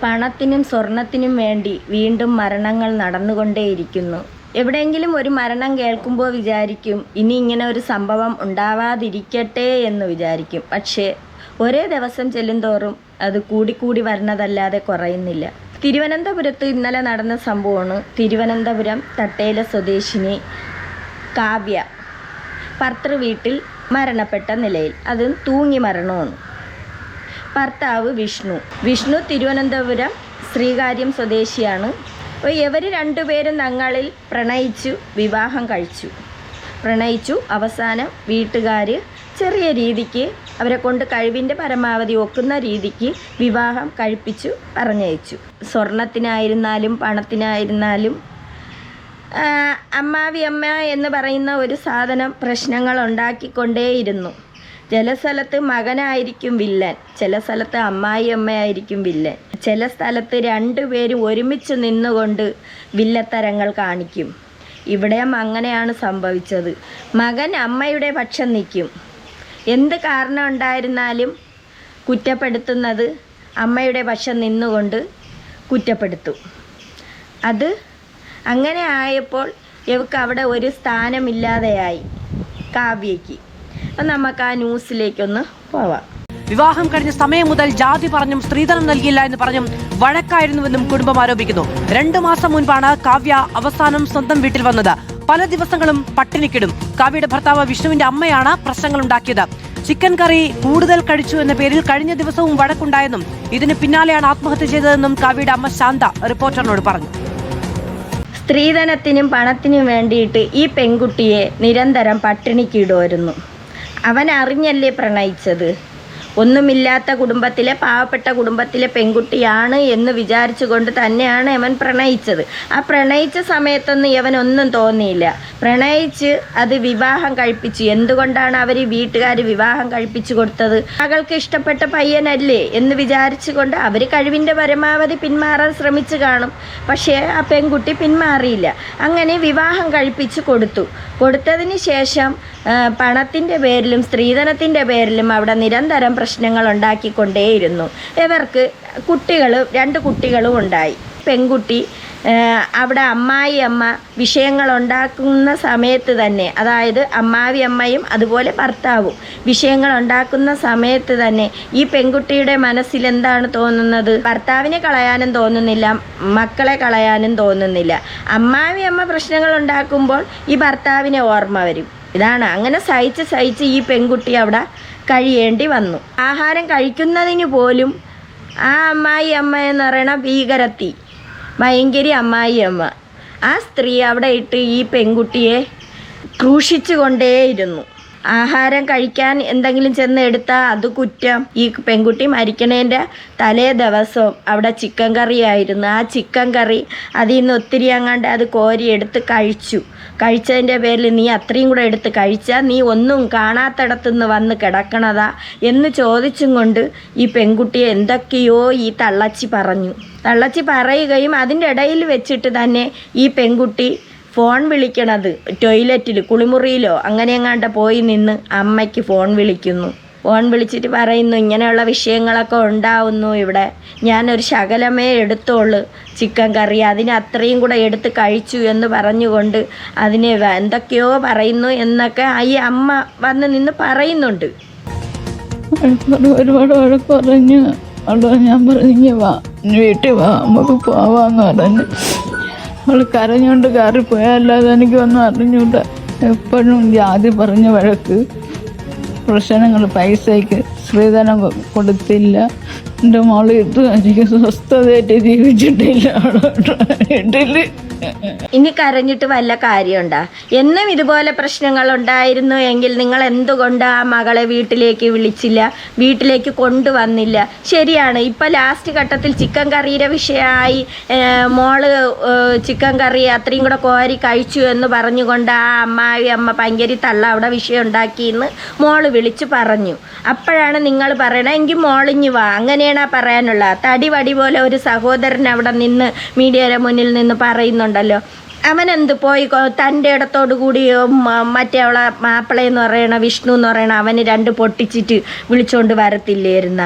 പണത്തിനും സ്വർണത്തിനും വേണ്ടി വീണ്ടും മരണങ്ങൾ നടന്നുകൊണ്ടേയിരിക്കുന്നു. എവിടെയെങ്കിലും ഒരു മരണം കേൾക്കുമ്പോൾ വിചാരിക്കും ഇനി ഇങ്ങനെ ഒരു സംഭവം ഉണ്ടാവാതിരിക്കട്ടെ എന്ന് വിചാരിക്കും. പക്ഷേ ഒരേ ദിവസം ചെല്ലുന്തോറും അത് കൂടിക്കൂടി വരുന്നതല്ലാതെ കുറയുന്നില്ല. തിരുവനന്തപുരത്ത് ഇന്നലെ നടന്ന സംഭവമാണ്. തിരുവനന്തപുരം തട്ടേല സ്വദേശിനി കാവ്യ ഭർത്തൃ വീട്ടിൽ മരണപ്പെട്ട നിലയിൽ, അതും തൂങ്ങി മരണമാണ്. ഭർത്താവ് വിഷ്ണു തിരുവനന്തപുരം ശ്രീകാര്യം സ്വദേശിയാണ്. അപ്പോൾ ഇവർ രണ്ടുപേരും തങ്ങളിൽ പ്രണയിച്ചു. അവസാനം വീട്ടുകാർ ചെറിയ രീതിക്ക് അവരെ കൊണ്ട് കഴിവിൻ്റെ പരമാവധി ഒക്കുന്ന രീതിക്ക് വിവാഹം കഴിപ്പിച്ചു പറഞ്ഞയച്ചു. സ്വർണത്തിനായിരുന്നാലും പണത്തിനായിരുന്നാലും അമ്മാവിയമ്മ എന്ന് പറയുന്ന ഒരു സാധനം പ്രശ്നങ്ങൾ ഉണ്ടാക്കിക്കൊണ്ടേയിരുന്നു. ചില സ്ഥലത്ത് മകനായിരിക്കും വില്ലൻ, ചില സ്ഥലത്ത് അമ്മായിയമ്മയായിരിക്കും വില്ലൻ, ചില സ്ഥലത്ത് രണ്ടുപേരും ഒരുമിച്ച് നിന്നുകൊണ്ട് വില്ലത്തരങ്ങൾ കാണിക്കും. ഇവിടെയും അങ്ങനെയാണ് സംഭവിച്ചത്. മകൻ അമ്മയുടെ പക്ഷം നിൽക്കും. എന്ത് കാരണം ഉണ്ടായിരുന്നാലും കുറ്റപ്പെടുത്തുന്നത് അമ്മയുടെ പക്ഷം നിന്നുകൊണ്ട് കുറ്റപ്പെടുത്തും. അത് അങ്ങനെ ആയപ്പോൾ ഇവർക്ക് അവിടെ ഒരു സ്ഥാനമില്ലാതെയായി കാവ്യയ്ക്ക്. അപ്പം നമുക്ക് ആ ന്യൂസിലേക്കൊന്ന് പോവാം. വിവാഹം കഴിഞ്ഞ സമയം മുതൽ ജാതി പറഞ്ഞും സ്ത്രീധനം നൽകിയില്ല എന്ന് പറഞ്ഞും വഴക്കായിരുന്നുവെന്നും കുടുംബം ആരോപിക്കുന്നു. 2 മാസം മുൻപാണ് കാവ്യ അവസാനം സ്വന്തം വീട്ടിൽ വന്നത്. പല ദിവസങ്ങളും പട്ടിണിക്കിടും. കാവ്യയുടെ ഭർത്താവ് വിഷ്ണുവിന്റെ അമ്മയാണ് പ്രശ്നങ്ങൾ ഉണ്ടാക്കിയത്. ചിക്കൻ കറി കൂടുതൽ കഴിച്ചു എന്ന പേരിൽ കഴിഞ്ഞ ദിവസവും വഴക്കുണ്ടായെന്നും ഇതിന് പിന്നാലെയാണ് ആത്മഹത്യ ചെയ്തതെന്നും കാവ്യയുടെ അമ്മ ശാന്ത റിപ്പോർട്ടറിനോട് പറഞ്ഞു. സ്ത്രീധനത്തിനും പണത്തിനും വേണ്ടിയിട്ട് ഈ പെൺകുട്ടിയെ നിരന്തരം പട്ടിണിക്കിടുമായിരുന്നു. അവൻ അറിഞ്ഞല്ലേ പ്രണയിച്ചത്. ഒന്നുമില്ലാത്ത കുടുംബത്തിലെ പാവപ്പെട്ട കുടുംബത്തിലെ പെൺകുട്ടിയാണ് എന്ന് വിചാരിച്ചുകൊണ്ട് തന്നെയാണ് അവൻ പ്രണയിച്ചത്. ആ പ്രണയിച്ച സമയത്തൊന്നും ഇവനൊന്നും തോന്നിയില്ല. പ്രണയിച്ച് അത് വിവാഹം കഴിപ്പിച്ചു. എന്തുകൊണ്ടാണ് അവർ വീട്ടുകാർ വിവാഹം കഴിപ്പിച്ചു കൊടുത്തത്? മകൾക്ക് ഇഷ്ടപ്പെട്ട പയ്യനല്ലേ എന്ന് വിചാരിച്ചുകൊണ്ട് അവർ കഴിവിൻ്റെ പരമാവധി പിന്മാറാൻ ശ്രമിച്ചു കാണും. പക്ഷേ ആ പെൺകുട്ടി പിന്മാറിയില്ല. അങ്ങനെ വിവാഹം കഴിപ്പിച്ചു കൊടുത്തതിന് ശേഷം പണത്തിൻ്റെ പേരിലും സ്ത്രീധനത്തിൻ്റെ പേരിലും അവിടെ നിരന്തരം പ്രശ്നങ്ങൾ ഉണ്ടാക്കിക്കൊണ്ടേയിരുന്നു. ഇവർക്ക് 2 കുട്ടികളും ഉണ്ടായി. പെൺകുട്ടി അവിടെ അമ്മായിയമ്മ വിഷയങ്ങൾ ഉണ്ടാക്കുന്ന സമയത്ത് തന്നെ, അതായത് അമ്മാവിയമ്മയും അതുപോലെ ഭർത്താവും വിഷയങ്ങൾ ഉണ്ടാക്കുന്ന സമയത്ത് തന്നെ ഈ പെൺകുട്ടിയുടെ മനസ്സിൽ എന്താണ് തോന്നുന്നത്? ഭർത്താവിനെ കളയാനും തോന്നുന്നില്ല, മക്കളെ കളയാനും തോന്നുന്നില്ല. അമ്മാവിയമ്മ പ്രശ്നങ്ങൾ ഉണ്ടാക്കുമ്പോൾ ഈ ഭർത്താവിനെ ഓർമ്മ വരും. ഇതാണ് അങ്ങനെ സഹിച്ച് ഈ പെൺകുട്ടി അവിടെ കഴിയേണ്ടി വന്നു. ആഹാരം കഴിക്കുന്നതിന് പോലും ആ അമ്മായി അമ്മ എന്ന് പറയണ ഭീകരത്തി, ഭയങ്കര അമ്മായി അമ്മ, ആ സ്ത്രീ അവിടെ ഇട്ട് ഈ പെൺകുട്ടിയെ ക്രൂശിച്ചു കൊണ്ടേയിരുന്നു. ആഹാരം കഴിക്കാൻ എന്തെങ്കിലും ചെന്ന് എടുത്താൽ അത് കുറ്റം. ഈ പെൺകുട്ടി മരിക്കണേൻ്റെ തലേ ദിവസവും അവിടെ ചിക്കൻ കറി ആയിരുന്നു. ആ ചിക്കൻ കറി അതിൽ നിന്ന് ഒത്തിരി അങ്ങാണ്ട് അത് കോരി എടുത്ത് കഴിച്ചതിൻ്റെ പേരിൽ നീ അത്രയും കൂടെ എടുത്ത് കഴിച്ചാൽ നീ ഒന്നും കാണാത്തിടത്തുനിന്ന് വന്ന് കിടക്കണതാ എന്ന് ചോദിച്ചും കൊണ്ട് ഈ പെൺകുട്ടിയെ എന്തൊക്കെയോ ഈ തള്ളച്ചി പറയുകയും അതിൻ്റെ ഇടയിൽ വെച്ചിട്ട് തന്നെ ഈ പെൺകുട്ടി ഫോൺ വിളിക്കണത് ടോയ്ലറ്റിൽ കുളിമുറിയിലോ അങ്ങനെയെങ്ങാണ്ട് പോയി നിന്ന് അമ്മയ്ക്ക് ഫോൺ വിളിച്ചിട്ട് പറയുന്നു ഇങ്ങനെയുള്ള വിഷയങ്ങളൊക്കെ ഉണ്ടാവുന്നു ഇവിടെ, ഞാനൊരു ശകലമേ എടുത്തോളൂ ചിക്കൻ കറി, അതിന് അത്രയും കൂടെ എടുത്ത് കഴിച്ചു എന്ന് പറഞ്ഞുകൊണ്ട് അതിനെ എന്തൊക്കെയോ പറയുന്നു എന്നൊക്കെ ഈ അമ്മ വന്ന് നിന്ന് പറയുന്നുണ്ട്. ഒരുപാട് വഴക്ക് പറഞ്ഞു. അവിടെ ഞാൻ പറഞ്ഞു വാ വീട്ടിൽ വാ നമുക്ക് പോവാന്ന് പറഞ്ഞു. അവൾ കരഞ്ഞുകൊണ്ട് കയറിപ്പോയല്ലാതെ എനിക്കൊന്നും അറിഞ്ഞൂടാ. എപ്പോഴും ജാതി പറഞ്ഞ വഴക്ക്, പ്രശ്നങ്ങൾ, പൈസയ്ക്ക് സ്ത്രീധനം കൊടുത്തില്ല. എൻ്റെ മോള് ഇത് എനിക്ക് സ്വസ്ഥതയായിട്ട് ജീവിച്ചിട്ടില്ല വീട്ടിൽ. ഇനി കരഞ്ഞിട്ട് വല്ല കാര്യമുണ്ടാ? എന്നും ഇതുപോലെ പ്രശ്നങ്ങൾ ഉണ്ടായിരുന്നു എങ്കിൽ നിങ്ങൾ എന്തുകൊണ്ട് ആ മകളെ വീട്ടിലേക്ക് വിളിച്ചില്ല, വീട്ടിലേക്ക് കൊണ്ടുവന്നില്ല? ശരിയാണ്, ഇപ്പം ലാസ്റ്റ് ഘട്ടത്തിൽ ചിക്കൻ കറിയുടെ വിഷയമായി. മോള് ചിക്കൻ കറി അത്രയും കൂടെ കോരി കഴിച്ചു എന്ന് പറഞ്ഞുകൊണ്ട് ആ അമ്മ ഭയങ്കര തള്ള അവിടെ വിഷയം ഉണ്ടാക്കിയെന്ന് മോള് വിളിച്ചു പറഞ്ഞു. അപ്പോഴാണ് നിങ്ങൾ പറയണത് എങ്കിൽ മോളിഞ്ഞു വാ, അങ്ങനെയാണ് പറയാനുള്ള. തടി വടി പോലെ ഒരു സഹോദരൻ അവിടെ നിന്ന് മീഡിയയുടെ മുന്നിൽ നിന്ന് പറയുന്നുണ്ടല്ലോ. അവനെന്ത് പോയി തൻ്റെ ഇടത്തോടു കൂടി മറ്റേ അവളെ മാപ്പിളയെന്ന് പറയണ വിഷ്ണു എന്ന് പറയണ അവന് 2 പൊട്ടിച്ചിട്ട് വിളിച്ചോണ്ട് വരത്തില്ലായിരുന്ന?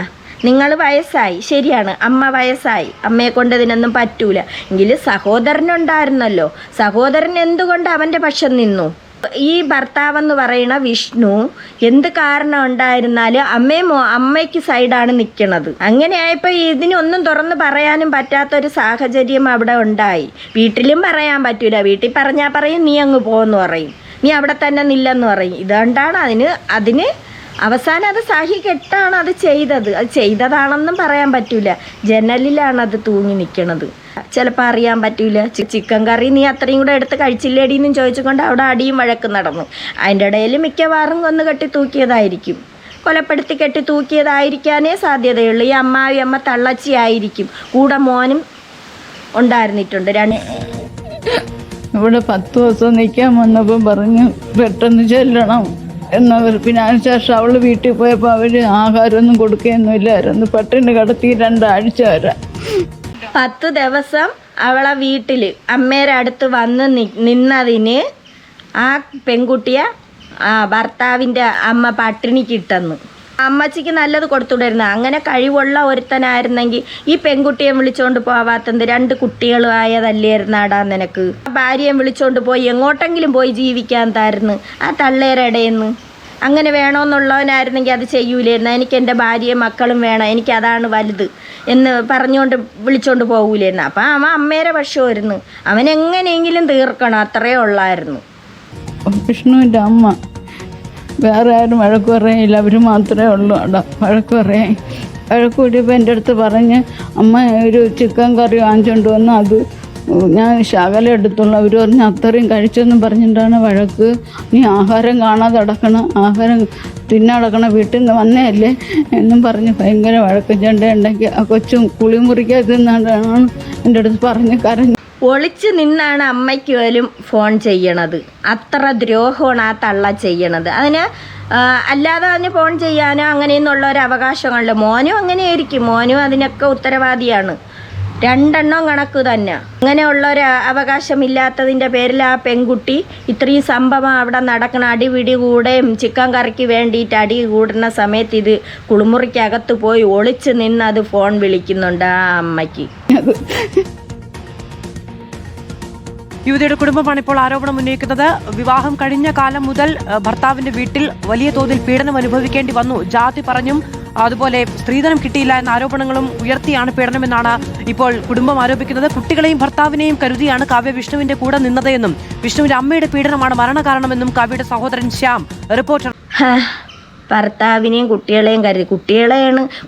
നിങ്ങൾ വയസ്സായി, ശരിയാണ്, അമ്മ വയസ്സായി, അമ്മയെ കൊണ്ട് ഇതിനൊന്നും പറ്റൂല. എങ്കിലും സഹോദരനുണ്ടായിരുന്നല്ലോ, സഹോദരൻ എന്തുകൊണ്ട് അവൻ്റെ പക്ഷം നിന്നു? ഈ ഭർത്താവെന്ന് പറയുന്ന വിഷ്ണു എന്ത് കാരണം ഉണ്ടായിരുന്നാലും അമ്മയ്ക്ക് സൈഡാണ് നിൽക്കുന്നത്. അങ്ങനെയായപ്പോൾ ഇതിനൊന്നും തുറന്ന് പറയാനും പറ്റാത്തൊരു സാഹചര്യം അവിടെ ഉണ്ടായി. വീട്ടിലും പറയാൻ പറ്റൂല, വീട്ടിൽ പറഞ്ഞാൽ പറയും നീ അങ്ങ് പോന്ന് പറയും, നീ അവിടെ തന്നെ നില്ലെന്ന് പറയും. ഇതുകൊണ്ടാണ് അതിന് അവസാനം അത് സഹി കെട്ടാണ് അത് ചെയ്തത്. അത് ചെയ്തതാണെന്നും പറയാൻ പറ്റൂല. ജനലിലാണ് അത് തൂങ്ങി നിൽക്കണത്. ചിലപ്പോൾ അറിയാൻ പറ്റൂല. ചിക്കൻ കറി നീ അത്രയും കൂടെ എടുത്ത് കഴിച്ചില്ലേടിയെന്നും ചോദിച്ചുകൊണ്ട് അവിടെ അടിയും വഴക്കും നടന്നു. അതിൻ്റെ ഇടയിൽ മിക്കവാറും കൊന്ന് കെട്ടി തൂക്കിയതായിരിക്കും, കൊലപ്പെടുത്തി കെട്ടി തൂക്കിയതായിരിക്കാനേ സാധ്യതയുള്ളൂ. ഈ അമ്മ തള്ളച്ചി ആയിരിക്കും. കൂടെ മോനും ഉണ്ടായിരുന്നിട്ടുണ്ട്. ഇവിടെ 10 ദിവസം നിൽക്കാൻ വന്നപ്പോൾ പറഞ്ഞു പെട്ടെന്ന് ചെല്ലണം എന്നവർ. പിന്നെ അതിനുശേഷം അവൾ വീട്ടിൽ പോയപ്പോൾ അവർ ആഹാരമൊന്നും കൊടുക്കുകയൊന്നുമില്ലായിരുന്നു. പട്ടിണി കിടത്തി 2 ആഴ്ച വരെ. 10 ദിവസം അവളെ വീട്ടിൽ അമ്മേരെ അടുത്ത് വന്ന് നിന്നതിന് ആ പെൺകുട്ടിയെ ഭർത്താവിൻ്റെ അമ്മ പട്ടിണിക്കിട്ടെന്ന്. അമ്മച്ചിക്ക് നല്ലത് കൊടുത്തുവിടായിരുന്നു. അങ്ങനെ കഴിവുള്ള ഒരുത്തനായിരുന്നെങ്കിൽ ഈ പെൺകുട്ടിയെ വിളിച്ചോണ്ട് പോവാത്തത്? 2 കുട്ടികളും ആയതല്ലായിരുന്നാടാ നിനക്ക്? ഭാര്യയെ വിളിച്ചോണ്ട് പോയി എങ്ങോട്ടെങ്കിലും പോയി ജീവിക്കാൻ തായിരുന്നു ആ തള്ളേരെ ഇടയെന്ന്. അങ്ങനെ വേണമെന്നുള്ളവനായിരുന്നെങ്കിൽ അത് ചെയ്യൂലായിരുന്നു. എനിക്ക് എൻ്റെ ഭാര്യയും മക്കളും വേണം, എനിക്കതാണ് വലുത് എന്ന് പറഞ്ഞുകൊണ്ട് വിളിച്ചോണ്ട് പോകൂലായിരുന്നു. അപ്പം അവൻ അമ്മേരെ പക്ഷമായിരുന്നു. അവൻ എങ്ങനെയെങ്കിലും തീർക്കണം, അത്രയേ ഉള്ളായിരുന്നു. വിഷ്ണുവിൻ്റെ അമ്മ വേറെ ആരും വഴക്ക് പറയില്ല, അവർ മാത്രമേ ഉള്ളൂ അവിടെ വഴക്ക് പറയാൻ. വഴക്ക് കൂടിയപ്പോൾ എൻ്റെ അടുത്ത് പറഞ്ഞ് അമ്മ ഒരു ചിക്കൻ കറി വാങ്ങിച്ചുകൊണ്ട് വന്ന് അത് ഞാൻ ശകലം എടുത്തുള്ളൂ. അവർ പറഞ്ഞ് അത്രയും കഴിച്ചെന്നും പറഞ്ഞിട്ടാണ് വഴക്ക്. നീ ആഹാരം കാണാതെ അടക്കണം, ആഹാരം തിന്നടക്കണം, വീട്ടിൽ നിന്ന് വന്നേയല്ലേ എന്നും പറഞ്ഞ് ഭയങ്കര വഴക്ക്. ചെണ്ടുണ്ടെങ്കിൽ ആ കൊച്ചും കുളിമുറിക്കാതെ നിന്നാണ് എൻ്റെ അടുത്ത് പറഞ്ഞ് കരഞ്ഞു. ഒളിച്ചു നിന്നാണ് അമ്മയ്ക്ക് പോലും ഫോൺ ചെയ്യണത്. അത്ര ദ്രോഹമാണ് ആ തള്ള ചെയ്യണത്. അതിന് അല്ലാതെ അതിന് ഫോൺ ചെയ്യാനോ അങ്ങനെയൊന്നുള്ള ഒരു അവകാശങ്ങളില്ല. മോനും അങ്ങനെയായിരിക്കും, മോനും അതിനൊക്കെ ഉത്തരവാദിയാണ്. 2 കണക്ക് തന്നെ. അങ്ങനെയുള്ളൊരു അവകാശമില്ലാത്തതിൻ്റെ പേരിൽ ആ പെൺകുട്ടി ഇത്രയും സംഭവം അവിടെ നടക്കണ അടിപിടി കൂടെയും ചിക്കൻ കറിക്ക് വേണ്ടിയിട്ട് അടി കൂടുന്ന സമയത്ത് ഇത് കുളിമുറിക്കകത്ത് പോയി ഒളിച്ച് നിന്ന് അത് ഫോൺ വിളിക്കുന്നുണ്ട് ആ അമ്മയ്ക്ക്. യുവതിയുടെ കുടുംബമാണ് ഇപ്പോൾ ആരോപണം ഉന്നയിക്കുന്നത്. വിവാഹം കഴിഞ്ഞ കാലം മുതൽ ഭർത്താവിന്റെ വീട്ടിൽ വലിയ തോതിൽ പീഡനം അനുഭവിക്കേണ്ടി വന്നു. ജാതി പറഞ്ഞും അതുപോലെ സ്ത്രീധനം കിട്ടിയില്ല എന്ന ആരോപണങ്ങളും ഉയർത്തിയാണ് പീഡനമെന്നാണ് ഇപ്പോൾ കുടുംബം ആരോപിക്കുന്നത്. കുട്ടികളെയും ഭർത്താവിനെയും കരുതിയാണ് കാവ്യ വിഷ്ണുവിന്റെ കൂടെ നിന്നതെന്നും വിഷ്ണുവിന്റെ അമ്മയുടെ പീഡനമാണ് മരണകാരണമെന്നും കാവ്യയുടെ സഹോദരൻ ശ്യാം റിപ്പോർട്ടർ. ഭർത്താവിനെയും കുട്ടികളെയും കരുതി,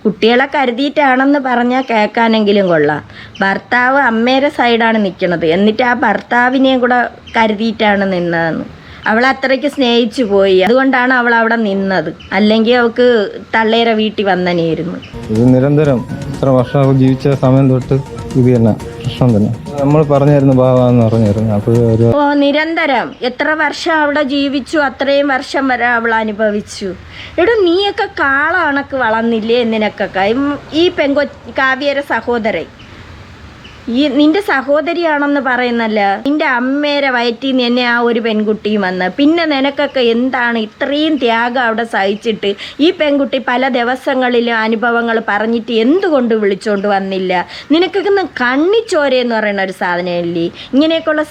കുട്ടികളെ കരുതിയിട്ടാണെന്ന് പറഞ്ഞാൽ കേൾക്കാനെങ്കിലും കൊള്ളാം. ഭർത്താവ് അമ്മയുടെ സൈഡാണ് നിൽക്കുന്നത്, എന്നിട്ട് ആ ഭർത്താവിനെയും കൂടെ കരുതിയിട്ടാണ് നിന്നതെന്ന്. അവൾ അത്രയ്ക്ക് സ്നേഹിച്ചു പോയി, അതുകൊണ്ടാണ് അവൾ അവിടെ നിന്നത്. അല്ലെങ്കിൽ അവൾക്ക് തള്ളേരെ വീട്ടിൽ വന്നനെയായിരുന്നു. ഇത് നിരന്തരം ഇത്ര വർഷം ജീവിച്ച സമയം തൊട്ട് ഇത് തന്നെ പ്രശ്നം തന്നെ. നമ്മൾ പറഞ്ഞായിരുന്നു ഭാവാന്ന് പറഞ്ഞായിരുന്നു. അപ്പോൾ നിരന്തരം എത്ര വർഷം അവിടെ ജീവിച്ചു, അത്രയും വർഷം വരെ അവൾ അനുഭവിച്ചു. എടോ നീയൊക്കെ കാള കണക്ക് വളർന്നില്ലേ നിനക്കൊക്കെ? ഈ കാവ്യയുടെ സഹോദരൻ നിന്റെ സഹോദരിയാണെന്ന് പറയുന്നല്ല, നിന്റെ അമ്മേരെ വയറ്റിൽ നിന്ന് തന്നെ ആ ഒരു പെൺകുട്ടിയും വന്ന്. പിന്നെ നിനക്കൊക്കെ എന്താണ് ഇത്രയും ത്യാഗം അവിടെ സഹിച്ചിട്ട് ഈ പെൺകുട്ടി പല ദിവസങ്ങളിലും അനുഭവങ്ങൾ പറഞ്ഞിട്ട് എന്തുകൊണ്ട് വിളിച്ചോണ്ട് വന്നില്ല? നിനക്കൊക്കെ കണ്ണിച്ചോരയെന്ന് പറയുന്ന ഒരു സാധനമില്ലേ? ഇങ്ങനെയൊക്കെയുള്ള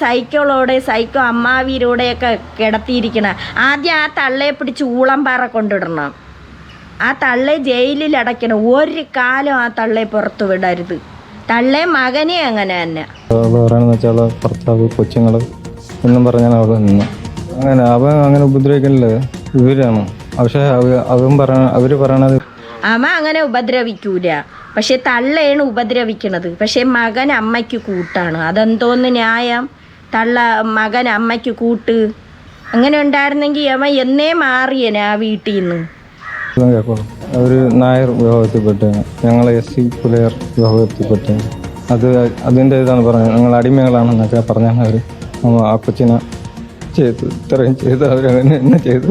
സൈക്കോ അമ്മാവീരോടെയൊക്കെ കിടത്തിയിരിക്കണ. ആദ്യം ആ തള്ളയെ പിടിച്ച് ഊളംപാറ കൊണ്ടിടണം, ആ തള്ളയെ ജയിലിൽ അടയ്ക്കണം. ഒരു കാലം ആ തള്ളയെ പുറത്തു വിടരുത്. തള്ളേ മകനെ അങ്ങനെ തന്നെ പറയണെന്ന് വെച്ചാൽ ഭർത്താവ് കൊച്ചുങ്ങൾ എന്നും പറഞ്ഞാൽ അവിടെ നിന്ന് അവൻ അങ്ങനെ ഉപദ്രവിക്കല്ലേ ഇവരാണ്. പക്ഷെ അവര് പറയണത് അമ്മ അങ്ങനെ ഉപദ്രവിക്കൂല, പക്ഷെ തള്ളയാണ് ഉപദ്രവിക്കണത്. പക്ഷെ മകൻ അമ്മയ്ക്ക് കൂട്ടാണ്. അതെന്തോന്ന് ന്യായം? മകൻ അമ്മയ്ക്ക് കൂട്ട് അങ്ങനെ ഉണ്ടായിരുന്നെങ്കിൽ അവൻ എന്നേ മാറിയനെ ആ വീട്ടിൽ നിന്ന്. ഒരു നായർ വിഭാഗത്തിൽപ്പെട്ട്, ഞങ്ങൾ SC പുലയർ വിഭാഗത്തിൽപ്പെട്ട്, അതിൻ്റെ ഇതാണ് പറഞ്ഞത്. ഞങ്ങൾ അടിമകളാണെന്നൊക്കെ പറഞ്ഞാൽ അവർ ആ കൊച്ചിനെ ചെയ്തു, ഇത്രയും ചെയ്ത് അവരങ്ങനെ തന്നെ ചെയ്തു.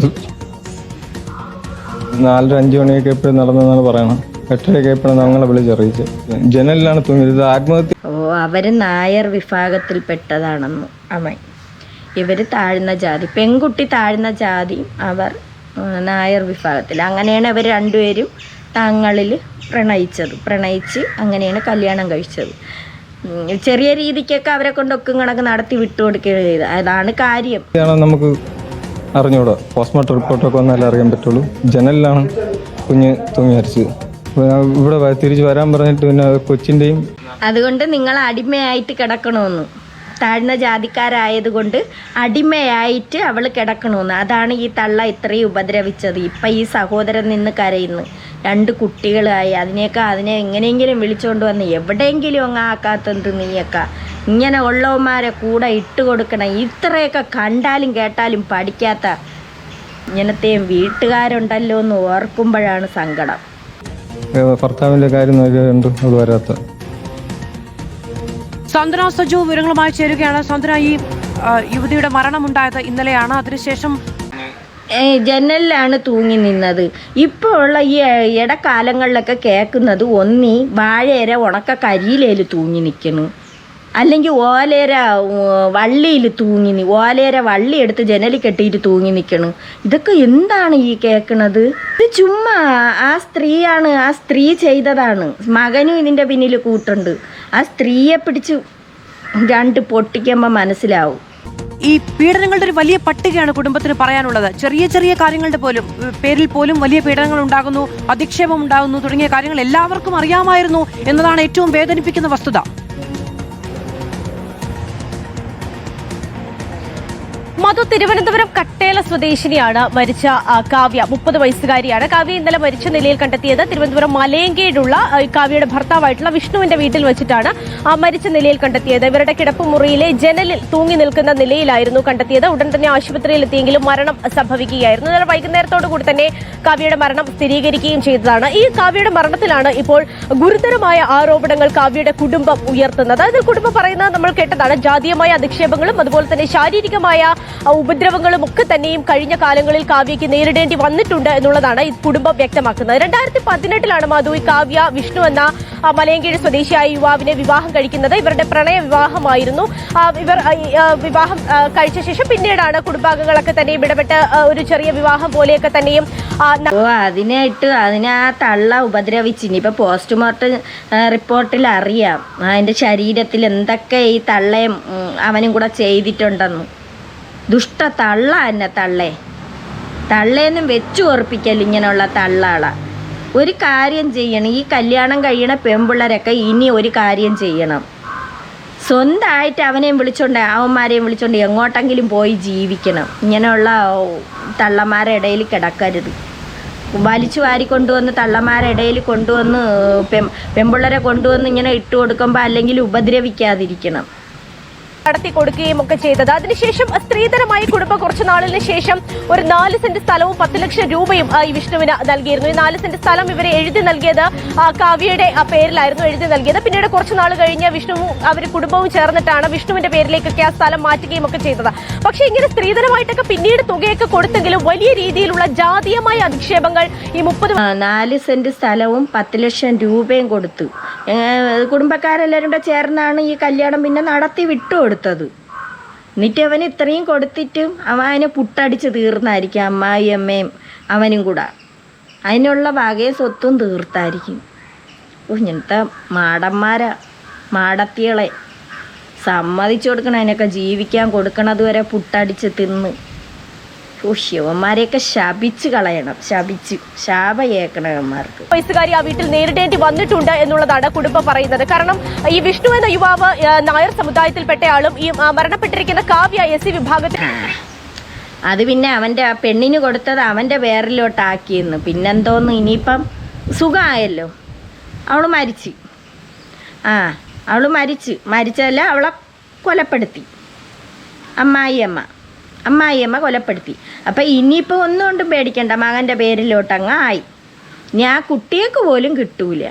4-5 മണിയൊക്കെ എപ്പോഴും നടന്നെന്നാണ് പറയണം. 8:30 എപ്പോഴും ഞങ്ങളെ വിളിച്ചറിയിച്ച് ജനലിലാണ് തൂങ്ങിയത്. ആത്മഹത്യ. അവര് നായർ വിഭാഗത്തിൽപ്പെട്ടതാണെന്ന് അമ്മ. ഇവര് താഴ്ന്ന ജാതി, പെൺകുട്ടി താഴ്ന്ന ജാതി, അവർ നായർ വിഭാഗത്തിൽ. അങ്ങനെയാണ് അവർ 2 പേരും തങ്ങളിൽ പ്രണയിച്ച് അങ്ങനെയാണ് കല്യാണം കഴിച്ചത്. ചെറിയ രീതിക്കൊക്കെ അവരെ കൊണ്ടൊക്കെ കണക്ക് നടത്തി വിട്ടുകൊടുക്കുകയാണ് ചെയ്തത്. അതാണ് കാര്യം. നമുക്ക് അറിഞ്ഞൂടാ, പോസ്റ്റ്മോർട്ടം റിപ്പോർട്ടൊക്കെ വന്നാലേ അറിയാൻ പറ്റുള്ളൂ. ജനലിലാണ് കുഞ്ഞ് തൂങ്ങി മരിച്ചത്. ഇവിടെ തിരിച്ച് വരാൻ പറഞ്ഞിട്ട് പിന്നെ കൊച്ചിൻ്റെയും അതുകൊണ്ട് നിങ്ങൾ അടിമയായിട്ട് കിടക്കണമെന്ന്, താഴ്ന്ന ജാതിക്കാരായതുകൊണ്ട് അടിമയായിട്ട് അവൾ കിടക്കണമെന്ന്. അതാണ് ഈ തള്ള ഇത്രയും ഉപദ്രവിച്ചത്. ഇപ്പം ഈ സഹോദരൻ നിന്ന് കരയുന്നു. 2 കുട്ടികളായി. അതിനെ എങ്ങനെയെങ്കിലും വിളിച്ചുകൊണ്ട് വന്ന് എവിടെയെങ്കിലും അങ്ങ് ആക്കാത്തത് നീയൊക്കെ. ഇങ്ങനെ ഉള്ളവന്മാരെ കൂടെ ഇട്ട് കൊടുക്കണം. ഇത്രയൊക്കെ കണ്ടാലും കേട്ടാലും പഠിക്കാത്ത ഇങ്ങനത്തെയും വീട്ടുകാരുണ്ടല്ലോ എന്ന് ഓർക്കുമ്പോഴാണ് സങ്കടം. ഭർത്താവിൻ്റെ കാര്യം നോക്കിയുണ്ട് അത് വരാത്ത. സാന്ത്വന സജു വിവരങ്ങളുമായി ചേരുകയാണ്. സാന്ത്വന, ഈ യുവതിയുടെ മരണമുണ്ടായത് ഇന്നലെയാണ്. അതിനുശേഷം ജനലിലാണ് തൂങ്ങി നിന്നത്. ഇപ്പോൾ ഉള്ള ഈ ഇടക്കാലങ്ങളിലൊക്കെ കേൾക്കുന്നത് ഒന്നി വാഴേര ഉണക്ക കരിയിലേൽ തൂങ്ങി നിൽക്കുന്നു, അല്ലെങ്കിൽ ഓലേര വള്ളിയിൽ ഓലേര വള്ളി എടുത്ത് ജനലിൽ കെട്ടിയിട്ട് തൂങ്ങി നിൽക്കണു. ഇതൊക്കെ എന്താണ് ഈ കേൾക്കണത്? ഇത് ചുമ്മാ ആ സ്ത്രീ ചെയ്തതാണ്. മകനും ഇതിൻ്റെ പിന്നിൽ കൂട്ടുണ്ട്. ആ സ്ത്രീയെ പിടിച്ച് 2 പൊട്ടിക്കുമ്പോൾ മനസ്സിലാവും. ഈ പീഡനങ്ങളുടെ ഒരു വലിയ പട്ടികയാണ് കുടുംബത്തിന് പറയാനുള്ളത്. ചെറിയ ചെറിയ കാര്യങ്ങളുടെ പേരിൽ പോലും വലിയ പീഡനങ്ങൾ ഉണ്ടാകുന്നു, അധിക്ഷേപം ഉണ്ടാകുന്നു തുടങ്ങിയ കാര്യങ്ങൾ എല്ലാവർക്കും അറിയാമായിരുന്നു എന്നതാണ് ഏറ്റവും വേദനിപ്പിക്കുന്ന വസ്തുത. മധു, തിരുവനന്തപുരം കട്ടേല സ്വദേശിനിയാണ് മരിച്ച കാവ്യ. 30 വയസ്സുകാരിയാണ്. കാവ്യ ഇന്നലെ മരിച്ച നിലയിൽ കണ്ടെത്തിയത് തിരുവനന്തപുരം മലയങ്കീടുള്ള കാവ്യയുടെ ഭർത്താവായിട്ടുള്ള വിഷ്ണുവിന്റെ വീട്ടിൽ വെച്ചിട്ടാണ് മരിച്ച നിലയിൽ കണ്ടെത്തിയത്. ഇവരുടെ കിടപ്പുമുറിയിലെ ജനലിൽ തൂങ്ങി നിൽക്കുന്ന നിലയിലായിരുന്നു കണ്ടെത്തിയത്. ഉടൻ തന്നെ ആശുപത്രിയിൽ എത്തിയെങ്കിലും മരണം സംഭവിക്കുകയായിരുന്നു. ഇന്നലെ വൈകുന്നേരത്തോടു കൂടി തന്നെ കാവ്യയുടെ മരണം സ്ഥിരീകരിക്കുകയും ചെയ്തതാണ്. ഈ കാവ്യയുടെ മരണത്തിലാണ് ഇപ്പോൾ ഗുരുതരമായ ആരോപണങ്ങൾ കാവ്യയുടെ കുടുംബം ഉയർത്തുന്നത്. അതിൽ കുടുംബം പറയുന്നത് നമ്മൾ കേട്ടതാണ്. ജാതീയമായ അധിക്ഷേപങ്ങളും അതുപോലെ തന്നെ ശാരീരികമായ ഉപദ്രവങ്ങളും ഒക്കെ തന്നെയും കഴിഞ്ഞ കാലങ്ങളിൽ കാവ്യയ്ക്ക് നേരിടേണ്ടി വന്നിട്ടുണ്ട് എന്നുള്ളതാണ് ഈ കുടുംബം വ്യക്തമാക്കുന്നത്. 2018 മധു ഈ കാവ്യ വിഷ്ണു എന്ന മലയങ്കീഴ് സ്വദേശിയായ യുവാവിനെ വിവാഹം കഴിക്കുന്നത്. ഇവരുടെ പ്രണയ വിവാഹമായിരുന്നു. ഇവർ വിവാഹം കഴിച്ച ശേഷം പിന്നീടാണ് കുടുംബാംഗങ്ങളൊക്കെ തന്നെയും ഇടപെട്ട് ഒരു ചെറിയ വിവാഹം പോലെയൊക്കെ തന്നെയും അതിനെ ആ തള്ള ഉപദ്രവിച്ചു. ഇനിയിപ്പോൾ പോസ്റ്റ്മോർട്ടം റിപ്പോർട്ടിൽ അറിയാം അതിൻ്റെ ശരീരത്തിൽ എന്തൊക്കെ ഈ തള്ളയും അവനും കൂടെ ചെയ്തിട്ടുണ്ടെന്ന്. ദുഷ്ട തള്ള തന്നെ തള്ളേന്നും വെച്ചു ഓർപ്പിക്കല്ല ഇങ്ങനെയുള്ള തള്ളാള. ഒരു കാര്യം ചെയ്യണം, ഈ കല്യാണം കഴിയണ പെൺപിള്ളേരൊക്കെ ഇനി ഒരു കാര്യം ചെയ്യണം. സ്വന്തമായിട്ട് അവനെയും അവന്മാരെയും വിളിച്ചോണ്ട് എങ്ങോട്ടെങ്കിലും പോയി ജീവിക്കണം. ഇങ്ങനെയുള്ള തള്ളമാരുടെ ഇടയിൽ കിടക്കരുത്. വലിച്ചു വാരി കൊണ്ടുവന്ന് തള്ളമാരുടെ ഇടയിൽ കൊണ്ടുവന്ന് പെൺപിള്ളേരെ കൊണ്ടുവന്ന് ഇങ്ങനെ ഇട്ട് കൊടുക്കുമ്പോൾ അല്ലെങ്കിൽ ഉപദ്രവിക്കാതിരിക്കണം. നടത്തി കൊടുക്കുകയും ഒക്കെ ചെയ്തത്. അതിനുശേഷം സ്ത്രീധനമായി കുടുംബം കുറച്ചു നാളിന് ശേഷം ഒരു 4 സെന്റ് സ്ഥലവും 10 ലക്ഷം രൂപയും ഈ വിഷ്ണുവിന് നൽകിയിരുന്നു. ഈ 4 സെന്റ് സ്ഥലം ഇവരെ എഴുതി നൽകിയത് കാവ്യയുടെ പേരിലായിരുന്നു എഴുതി നൽകിയത്. പിന്നീട് കുറച്ചു നാൾ കഴിഞ്ഞ് വിഷ്ണുവും അവർ കുടുംബവും ചേർന്നിട്ടാണ് വിഷ്ണുവിന്റെ പേരിലേക്കൊക്കെ ആ സ്ഥലം മാറ്റുകയും ഒക്കെ ചെയ്തത്. പക്ഷേ ഇങ്ങനെ സ്ത്രീധനമായിട്ടൊക്കെ പിന്നീട് തുകയൊക്കെ കൊടുത്തെങ്കിലും വലിയ രീതിയിലുള്ള ജാതീയമായ അധിക്ഷേപങ്ങൾ ഈ 4 സെന്റ് സ്ഥലവും 10 ലക്ഷം രൂപയും കൊടുത്തു. കുടുംബക്കാരെല്ലാവരും കൂടെ ചേർന്നാണ് ഈ കല്യാണം പിന്നെ നടത്തി വിട്ടുകൊടുത്തത്. എന്നിട്ട് അവന് ഇത്രയും കൊടുത്തിട്ടും അവനെ പുട്ടടിച്ച് തീർന്നായിരിക്കും. അമ്മായി അമ്മയും അവനും കൂടെ അതിനുള്ള വകയും സ്വത്തും തീർത്തായിരിക്കും. ഇങ്ങനത്തെ മാടത്തികളെ സമ്മതിച്ചു കൊടുക്കണം. അതിനൊക്കെ ജീവിക്കാൻ കൊടുക്കണത് വരെ പുട്ടടിച്ച് തിന്ന് ശിവന്മാരെയൊക്കെ ശപിച്ച് കളയണം. ശാപയേക്കണം അവന്മാർക്ക്. വയസ്സുകാരി ആ വീട്ടിൽ നേരിടേണ്ടി വന്നിട്ടുണ്ട് എന്നുള്ളതാണ് കുടുംബം പറയുന്നത്. കാരണം ഈ വിഷ്ണു എന്ന യുവാവ് നായർ സമുദായത്തിൽപ്പെട്ടയാളും ഈ മരണപ്പെട്ടിരിക്കുന്ന കാവ്യ SC വിഭാഗത്തിൽ. അത് പിന്നെ അവൻ്റെ പെണ്ണിന് കൊടുത്തത് അവൻ്റെ പേരിലോട്ടാക്കിയെന്ന്. പിന്നെന്തോന്ന്, ഇനിയിപ്പം സുഖമായല്ലോ. അവൾ മരിച്ചതല്ല, അവളെ കൊലപ്പെടുത്തി. അമ്മായിയമ്മ കൊലപ്പെടുത്തി. അപ്പം ഇനിയിപ്പോൾ ഒന്നും കൊണ്ടും പേടിക്കണ്ട, മകൻ്റെ പേരിലോട്ടങ്ങ് ആയി. ഇനി ആ കുട്ടിയൊക്കെ പോലും കിട്ടൂല.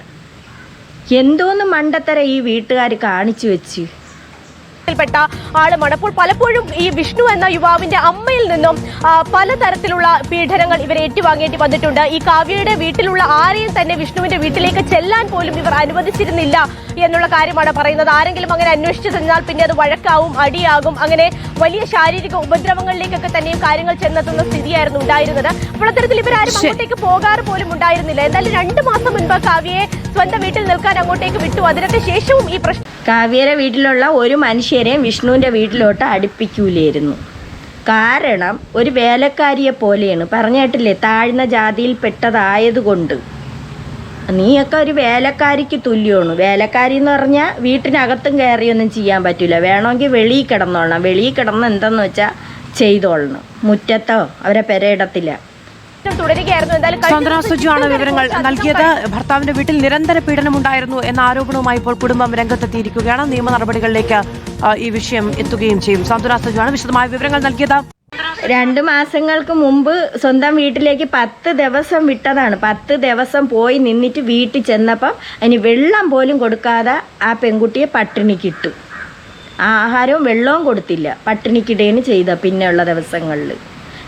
എന്തോന്ന് മണ്ടത്തര ഈ വീട്ടുകാർ കാണിച്ചു വെച്ച്. പ്പെട്ട ആളുമാണ്. അപ്പോൾ പലപ്പോഴും ഈ വിഷ്ണു എന്ന യുവാവിന്റെ അമ്മയിൽ നിന്നും പലതരത്തിലുള്ള പീഡനങ്ങൾ ഇവർ ഏറ്റുവാങ്ങേണ്ടി വന്നിട്ടുണ്ട്. ഈ കാവ്യയുടെ വീട്ടിലുള്ള ആരെയും തന്നെ വിഷ്ണുവിന്റെ വീട്ടിലേക്ക് ചെല്ലാൻ പോലും ഇവർ അനുവദിച്ചിരുന്നില്ല എന്നുള്ള കാര്യമാണ് പറയുന്നത്. ആരെങ്കിലും അങ്ങനെ അന്വേഷിച്ചു തന്നാൽ പിന്നെ അത് വഴക്കാവും, അടിയാകും, അങ്ങനെ വലിയ ശാരീരിക ഉപദ്രവങ്ങളിലേക്കൊക്കെ തന്നെയും കാര്യങ്ങൾ ചെന്നെത്തുന്ന സ്ഥിതിയായിരുന്നു ഉണ്ടായിരുന്നത്. അപ്പോൾ അത്തരത്തിൽ ഇവരാരും അങ്ങോട്ടേക്ക് പോകാറ് പോലും ഉണ്ടായിരുന്നില്ല. എന്തായാലും 2 മാസം മുൻപ് കാവ്യയെ സ്വന്തം വീട്ടിൽ നിൽക്കാൻ അങ്ങോട്ടേക്ക് വിട്ടു. അതിനൊക്കെ ശേഷവും ഈ പ്രശ്നം കാവ്യയുടെ വീട്ടിലുള്ള ഒരു മനുഷ്യരെയും വിഷ്ണുവിൻ്റെ വീട്ടിലോട്ട് അടുപ്പിക്കൂലായിരുന്നു. കാരണം ഒരു വേലക്കാരിയെ പോലെയാണ്. പറഞ്ഞിട്ടില്ലേ, താഴ്ന്ന ജാതിയിൽ പെട്ടതായതുകൊണ്ട്. നീയൊക്കെ ഒരു വേലക്കാരിക്ക് തുല്യമാണ്. വേലക്കാരി എന്ന് പറഞ്ഞാൽ വീട്ടിനകത്തും കയറിയൊന്നും ചെയ്യാൻ പറ്റില്ല. വേണമെങ്കിൽ വെളിയിൽ കിടന്നോളണം. വെളിയിൽ കിടന്ന് എന്തെന്ന് വെച്ചാൽ ചെയ്തോളണം. മുറ്റത്തോ അവരെ പെരയിടത്തില്ല. തുടരുകയായിരുന്നു. സാന്ദ്ര സുജിയാണ് വിവരങ്ങൾ നൽകിയത്. ഭർത്താവിന്റെ വീട്ടിൽ നിരന്തര പീഡനമുണ്ടായിരുന്നു എന്ന ആരോപണവുമായി ഇപ്പോൾ കുടുംബം രംഗത്തെത്തിയിരിക്കുകയാണ്. നിയമ നടപടികളിലേക്ക് ഈ വിഷയം എത്തുകയും ചെയ്യും. സാന്ദ്ര സുജിയാണ് വിശദമായ വിവരങ്ങൾ നൽകിയത്. 2 മാസങ്ങൾക്ക് മുമ്പ് സ്വന്തം വീട്ടിലേക്ക് 10 ദിവസം വിട്ടതാണ്. 10 ദിവസം പോയി നിന്നിട്ട് വീട്ടിൽ ചെന്നപ്പം അതിന് വെള്ളം പോലും കൊടുക്കാതെ ആ പെൺകുട്ടിയെ പട്ടിണിക്കിട്ടു. ആഹാരവും വെള്ളവും കൊടുത്തില്ല, പട്ടിണിക്കിടുകയാണ് ചെയ്ത പിന്നെയുള്ള ദിവസങ്ങളിൽ.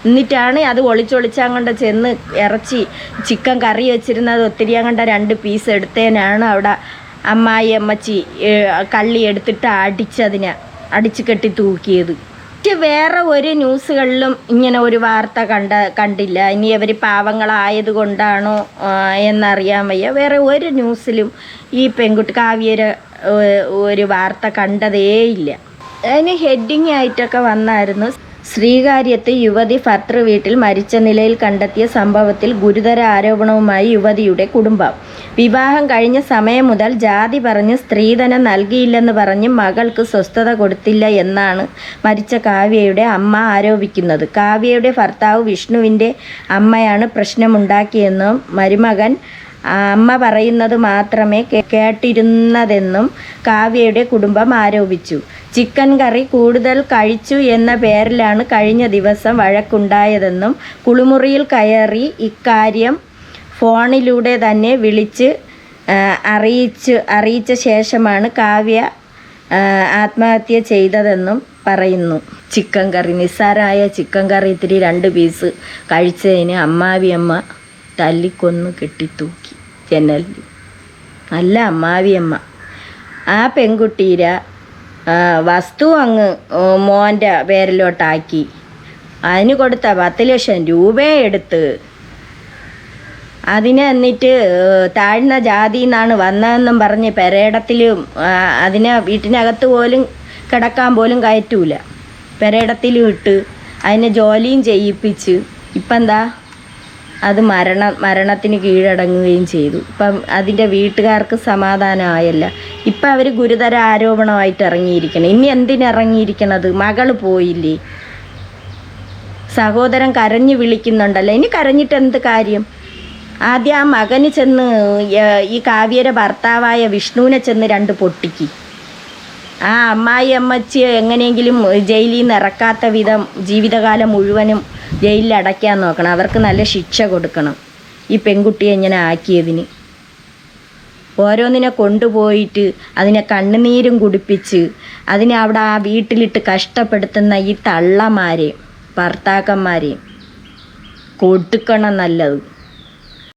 എന്നിട്ടാണ് അത് ഒളിച്ചൊളിച്ചങ്ങണ്ട ചെന്ന് ഇറച്ചി ചിക്കൻ കറി വെച്ചിരുന്നത് ഒത്തിരി അങ്ങണ്ട 2 പീസ് എടുത്തതിനാണ് അവിടെ അമ്മച്ചി കള്ളി എടുത്തിട്ട് അടിച്ച് കെട്ടി തൂക്കിയത്. വേറെ ഒരു ന്യൂസുകളിലും ഇങ്ങനെ ഒരു വാർത്ത കണ്ടില്ല. ഇനി അവർ പാവങ്ങളായത് കൊണ്ടാണോ എന്നറിയാൻ വയ്യ. വേറെ ഒരു ന്യൂസിലും ഈ പെൺകുട്ടി കാവ്യയുടെ ഒരു വാർത്ത കണ്ടതേയില്ല. അതിന് ഹെഡിങ് ആയിട്ടൊക്കെ വന്നായിരുന്നു. ശ്രീകാര്യത്ത് യുവതി ഭർത്തൃ വീട്ടിൽ മരിച്ച നിലയിൽ കണ്ടെത്തിയ സംഭവത്തിൽ ഗുരുതര ആരോപണവുമായി യുവതിയുടെ കുടുംബം. വിവാഹം കഴിഞ്ഞ സമയം മുതൽ ജാതി പറഞ്ഞ് സ്ത്രീധനം നൽകിയില്ലെന്ന് പറഞ്ഞ് മകൾക്ക് സ്വസ്ഥത കൊടുത്തില്ല എന്നാണ് മരിച്ച കാവ്യയുടെ അമ്മ ആരോപിക്കുന്നത്. കാവ്യയുടെ ഭർത്താവ് വിഷ്ണുവിൻ്റെ അമ്മയാണ് പ്രശ്നമുണ്ടാക്കിയെന്നും മരുമകൻ അമ്മ പറയുന്നത് മാത്രമേ കേട്ടിരുന്നതെന്നും കാവ്യയുടെ കുടുംബം ആരോപിച്ചു. ചിക്കൻ കറി കൂടുതൽ കഴിച്ചു എന്ന പേരിലാണ് കഴിഞ്ഞ ദിവസം വഴക്കുണ്ടായതെന്നും കുളിമുറിയിൽ കയറി ഇക്കാര്യം ഫോണിലൂടെ തന്നെ വിളിച്ച് അറിയിച്ച ശേഷമാണ് കാവ്യ ആത്മഹത്യ ചെയ്തതെന്നും പറയുന്നു. ചിക്കൻ കറി, നിസ്സാരമായ ചിക്കൻ കറി ഇത്തിരി 2 പീസ് കഴിച്ചതിന് അമ്മാവിയമ്മ തല്ലിക്കൊന്ന് കെട്ടിത്തൂക്കി ജനലിൽ. നല്ല അമ്മാവിയമ്മ. ആ പെൺകുട്ടിയുടെ വസ്തു അങ്ങ് മോൻ്റെ പേരിലോട്ടാക്കി. അതിന് കൊടുത്ത 10 ലക്ഷം രൂപ എടുത്ത് അതിനെ എന്നിട്ട് താഴ്ന്ന ജാതിയിൽ നിന്നാണ് വന്നതെന്നും പറഞ്ഞ് പെരയിടത്തിലും അതിനെ വീട്ടിനകത്ത് പോലും കിടക്കാൻ പോലും കയറ്റൂല. പെരയിടത്തിലും ഇട്ട് അതിനെ ജോലിയും ചെയ്യിപ്പിച്ച് ഇപ്പം എന്താ അത് മരണത്തിന് കീഴടങ്ങുകയും ചെയ്തു. ഇപ്പം അതിൻ്റെ വീട്ടുകാർക്ക് സമാധാനമായല്ല. ഇപ്പം അവർ ഗുരുതര ആരോപണമായിട്ട് ഇറങ്ങിയിരിക്കണം. ഇനി എന്തിനിറങ്ങിയിരിക്കണത്? മകള് പോയില്ലേ, സഹോദരൻ കരഞ്ഞു വിളിക്കുന്നുണ്ടല്ലോ, ഇനി കരഞ്ഞിട്ട് എന്ത് കാര്യം? ആദ്യം ആ മകന് ചെന്ന് ഈ കാവ്യയുടെ ഭർത്താവായ വിഷ്ണുവിനെ ചെന്ന് 2 പൊട്ടിക്ക്. ആ അമ്മച്ചിയെ എങ്ങനെയെങ്കിലും ജയിലിൽ നിന്ന് ഇറക്കാത്ത വിധം ജീവിതകാലം മുഴുവനും ജയിലിൽ അടയ്ക്കാൻ നോക്കണം. അവർക്ക് നല്ല ശിക്ഷ കൊടുക്കണം ഈ പെൺകുട്ടിയെ ഇങ്ങനെ ആക്കിയതിന്. ഓരോന്നിനെ കൊണ്ടുപോയിട്ട് അതിനെ കണ്ണുനീരും കുടിപ്പിച്ച് അതിനെ അവിടെ ആ വീട്ടിലിട്ട് കഷ്ടപ്പെടുത്തുന്ന ഈ തള്ളമാരെയും ഭർത്താക്കന്മാരെയും കൊടുക്കണം നല്ലത്.